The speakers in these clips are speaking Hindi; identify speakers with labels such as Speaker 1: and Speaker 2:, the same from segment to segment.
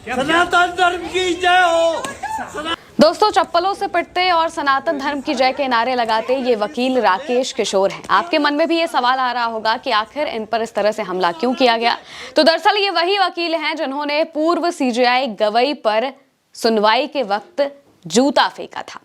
Speaker 1: सनातन धर्म की जय हो।
Speaker 2: दोस्तों, चप्पलों से पिटते और सनातन धर्म की जय के नारे लगाते ये वकील राकेश किशोर हैं। आपके मन में भी ये सवाल आ रहा होगा कि आखिर इन पर इस तरह से हमला क्यों किया गया। तो दरअसल ये वही वकील हैं जिन्होंने पूर्व सीजेआई गवई पर सुनवाई के वक्त जूता फेंका था।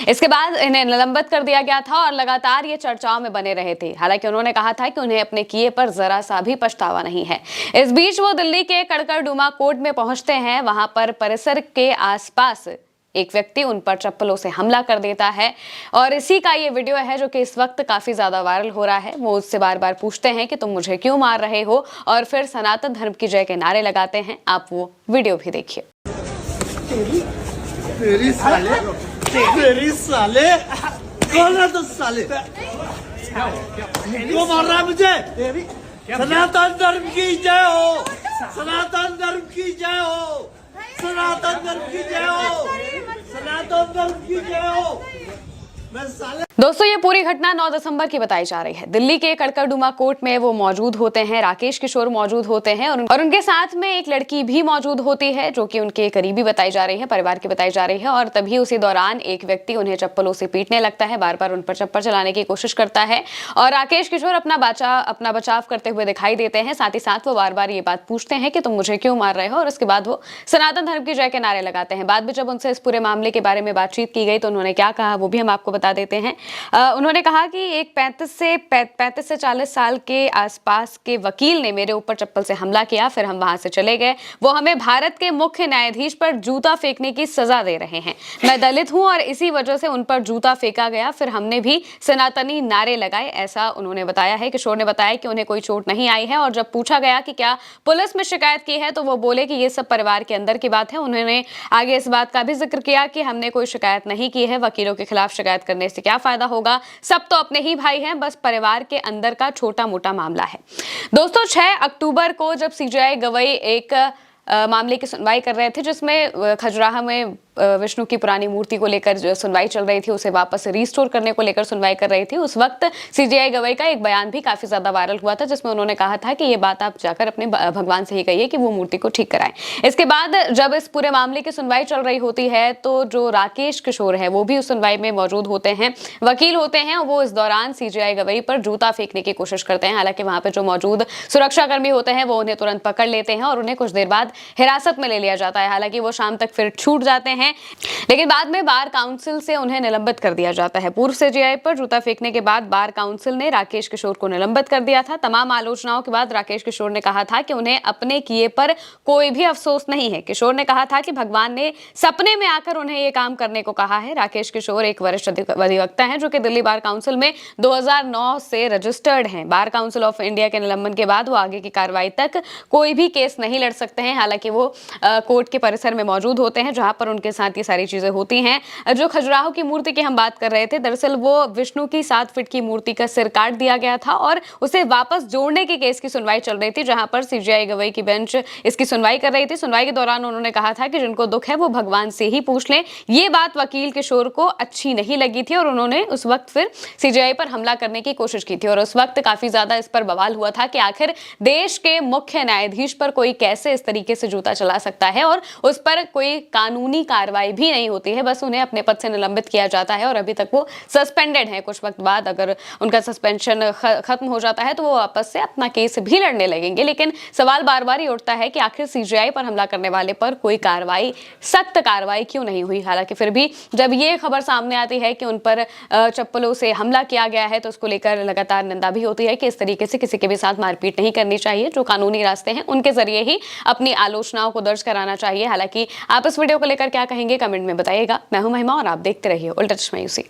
Speaker 2: इसके बाद इन्हें निलंबित कर दिया गया था और लगातार ये चर्चाओं में बने रहे थे। हालांकि उन्होंने कहा था कि उन्हें अपने किए पर जरा सा भी पछतावा नहीं है। इस बीच वो दिल्ली के कड़कड़डुमा कोर्ट में पहुंचते हैं। वहां पर परिसर के आसपास एक व्यक्ति उन पर चप्पलों से हमला कर देता है और इसी का ये वीडियो है जो कि इस वक्त काफी ज्यादा वायरल हो रहा है। वो उससे बार बार पूछते हैं कि तुम मुझे क्यों मार रहे हो, और फिर सनातन धर्म की जय के नारे लगाते हैं। आप वो वीडियो भी देखिए।
Speaker 1: तेरी साले कौन है तो साले क्यों मार रहा है मुझे। सनातन धर्म की जय हो, सनातन धर्म की जय हो, सनातन धर्म की जय हो, सनातन धर्म की जय हो। मैं साले
Speaker 2: दोस्तों, ये पूरी घटना 9 दिसंबर की बताई जा रही है। दिल्ली के कड़कड़डुमा कोर्ट में वो मौजूद होते हैं, राकेश किशोर मौजूद होते हैं और उनके साथ में एक लड़की भी मौजूद होती है जो कि उनके करीबी बताई जा रही है, परिवार की बताई जा रही है। और तभी उसी दौरान एक व्यक्ति उन्हें चप्पलों से पीटने लगता है, बार बार उन पर चप्पल चलाने की कोशिश करता है और राकेश किशोर अपना बचाव करते हुए दिखाई देते हैं। साथ ही साथ वो बार बार ये बात पूछते हैं कि तुम मुझे क्यों मार रहे हो, और उसके बाद वो सनातन धर्म की जय के नारे लगाते हैं। बाद में जब उनसे इस पूरे मामले के बारे में बातचीत की गई तो उन्होंने क्या कहा वो भी हम आपको बता देते हैं। उन्होंने कहा कि एक 35 से 40 साल के आसपास के वकील ने मेरे ऊपर चप्पल से हमला किया, फिर हम वहां से चले गए। वो हमें भारत के मुख्य न्यायाधीश पर जूता फेंकने की सजा दे रहे हैं। मैं दलित हूं और इसी वजह से उन पर जूता फेंका गया। फिर हमने भी सनातनी नारे लगाए, ऐसा उन्होंने बताया है। किशोर ने बताया कि उन्हें कोई चोट नहीं आई है और जब पूछा गया कि क्या पुलिस में शिकायत की है तो वो बोले कि ये सब परिवार के अंदर की बात है। उन्होंने आगे इस बात का भी जिक्र किया कि हमने कोई शिकायत नहीं की है, वकीलों के खिलाफ शिकायत करने से क्या फायदा होगा, सब तो अपने ही भाई हैं, बस परिवार के अंदर का छोटा मोटा मामला है। दोस्तों, 6 अक्टूबर को जब सीजेआई गवई एक मामले की सुनवाई कर रहे थे जिसमें खजुराहो में विष्णु की पुरानी मूर्ति को लेकर जो सुनवाई चल रही थी उसे वापस रिस्टोर करने को लेकर सुनवाई कर रही थी, उस वक्त सीजेआई गवई का एक बयान भी काफी ज्यादा वायरल हुआ था जिसमें उन्होंने कहा था कि ये बात आप जाकर अपने भगवान से ही कहिए कि वो मूर्ति को ठीक कराएं। इसके बाद जब इस पूरे मामले की सुनवाई चल रही होती है तो जो राकेश किशोर है वो भी उस सुनवाई में मौजूद होते हैं, वकील होते हैं। वो इस दौरान सीजेआई गवई पर जूता फेंकने की कोशिश करते हैं। हालांकि वहां पर जो मौजूद सुरक्षाकर्मी होते हैं वो उन्हें तुरंत पकड़ लेते हैं और उन्हें कुछ देर बाद हिरासत में ले लिया जाता है। हालांकि वो शाम तक फिर छूट जाते हैं, लेकिन बाद में बार काउंसिल से उन्हें निलंबित कर दिया जाता है। पूर्व सीजेआई पर जूता फेंकने के बाद बार काउंसिल ने राकेश किशोर को निलंबित कर दिया था। तमाम आलोचनाओं के बाद राकेश किशोर ने कहा था कि उन्हें अपने किए पर कोई भी अफसोस नहीं है। किशोर ने कहा था कि भगवान ने सपने में आकर उन्हें यह काम करने को कहा है। राकेश किशोर एक वरिष्ठ अधिवक्ता हैं जो कि दिल्ली बार काउंसिल में 2009 से रजिस्टर्ड हैं। बार काउंसिल ऑफ इंडिया के निलंबन के बाद वो आगे की कार्रवाई तक कोई भी केस नहीं लड़ सकते हैं। हालांकि वो कोर्ट के परिसर में मौजूद होते हैं जहां पर उनके साथ ये सारी चीजें होती हैं। जो खजुराहो की मूर्ति की हम बात कर रहे थे, दरअसल वो विष्णु की 7 फीट की मूर्ति का सिर काट दिया गया था और उसे वापस जोड़ने के केस की सुनवाई चल रही थी, जहां पर सीजेआई गवई की बेंच इसकी सुनवाई कर रही थी। सुनवाई के दौरान उन्होंने कहा था कि जिनको दुख है वो भगवान से ही पूछ लें। ये बात वकील किशोर को अच्छी नहीं लगी थी और उन्होंने उस वक्त फिर सीजेआई पर हमला करने की कोशिश की थी और उस वक्त काफी ज्यादा इस पर बवाल हुआ था कि आखिर देश के मुख्य न्यायाधीश पर कोई कैसे इस तरीके से जूता चला सकता है और उस पर कोई कानूनी कार्रवाई भी नहीं होती है, बस उन्हें अपने पद से निलंबित किया जाता है और अभी तक वो सस्पेंडेड है। कुछ वक्त बाद अगर उनका सस्पेंशन खत्म हो जाता है तो वो वापस से अपना केस भी लड़ने लगेंगे। लेकिन सवाल बार बार ये उठता है कि आखिर सीजेआई पर हमला करने वाले पर कोई कार्रवाई, सख्त कार्रवाई क्यों नहीं हुई। हालांकि फिर भी जब ये खबर सामने आती है कि उन पर चप्पलों से हमला किया गया है तो उसको लेकर लगातार निंदा भी होती है कि इस तरीके से किसी के भी साथ मारपीट नहीं करनी चाहिए। जो कानूनी रास्ते हैं उनके जरिए ही अपनी आलोचनाओं को दर्ज कराना चाहिए। हालांकि आप इस वीडियो को लेकर क्या कहेंगे कमेंट में बताइएगा। मैं हूं महिमा और आप देखते रहिए उल्टा चश्मा यूसी।